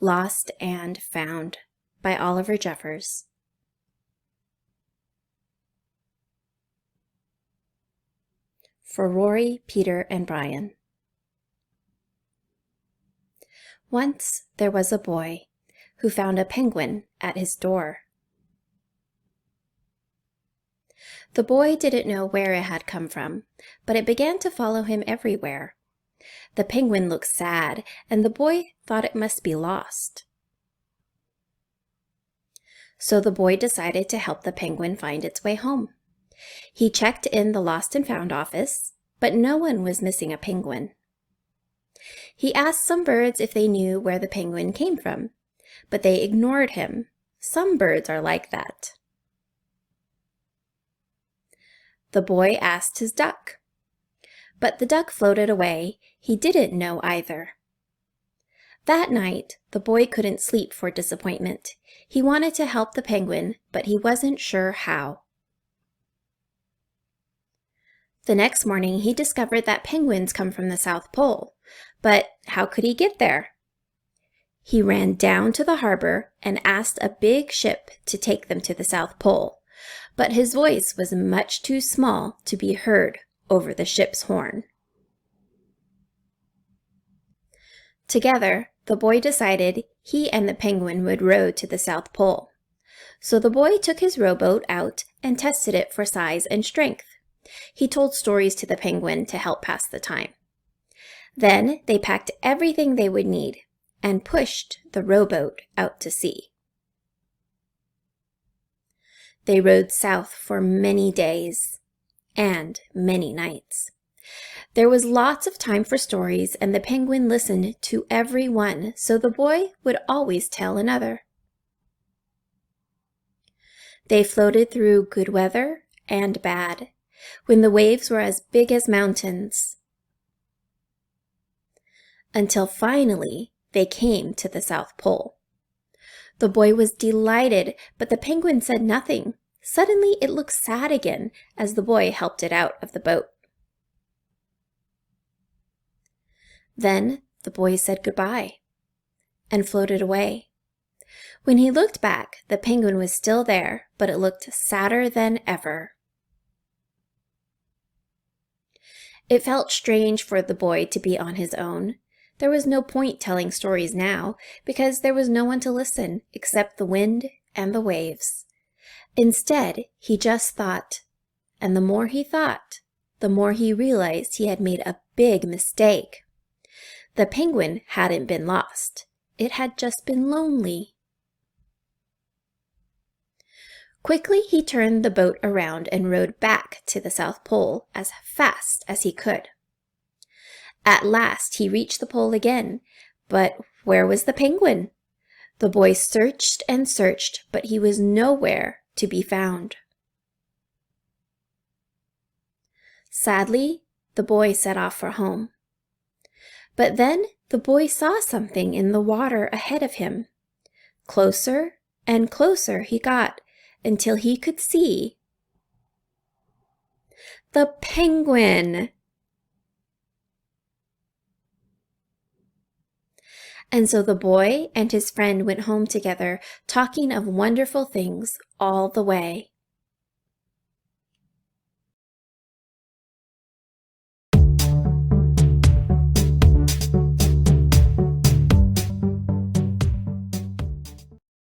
Lost and Found by Oliver Jeffers. For Rory, Peter, and Brian. Once there was a boy who found a penguin at his door. The boy didn't know where it had come from, but it began to follow him everywhere. The penguin looked sad, and the boy thought it must be lost. So the boy decided to help the penguin find its way home. He checked in the Lost and Found office, but no one was missing a penguin. He asked some birds if they knew where the penguin came from, but they ignored him. Some birds are like that. The boy asked his duck, but the duck floated away. He didn't know either. That night, the boy couldn't sleep for disappointment. He wanted to help the penguin, but he wasn't sure how. The next morning, he discovered that penguins come from the South Pole, but how could he get there? He ran down to the harbor and asked a big ship to take them to the South Pole, but his voice was much too small to be heard over the ship's horn. Together, the boy decided he and the penguin would row to the South Pole. So the boy took his rowboat out and tested it for size and strength. He told stories to the penguin to help pass the time. Then they packed everything they would need and pushed the rowboat out to sea. They rowed south for many days and many nights. There was lots of time for stories, and the penguin listened to every one, so the boy would always tell another. They floated through good weather and bad, when the waves were as big as mountains, until finally they came to the South Pole. The boy was delighted, but the penguin said nothing. Suddenly it looked sad again as the boy helped it out of the boat. Then the boy said goodbye and floated away. When he looked back, the penguin was still there, but it looked sadder than ever. It felt strange for the boy to be on his own. There was no point telling stories now, because there was no one to listen except the wind and the waves. Instead, he just thought, and the more he thought, the more he realized he had made a big mistake. The penguin hadn't been lost. It had just been lonely. Quickly, he turned the boat around and rowed back to the South Pole as fast as he could. At last, he reached the pole again, but where was the penguin? The boy searched and searched, but he was nowhere to be found. Sadly, the boy set off for home. But then the boy saw something in the water ahead of him. Closer and closer he got until he could see the penguin. And so the boy and his friend went home together, talking of wonderful things all the way.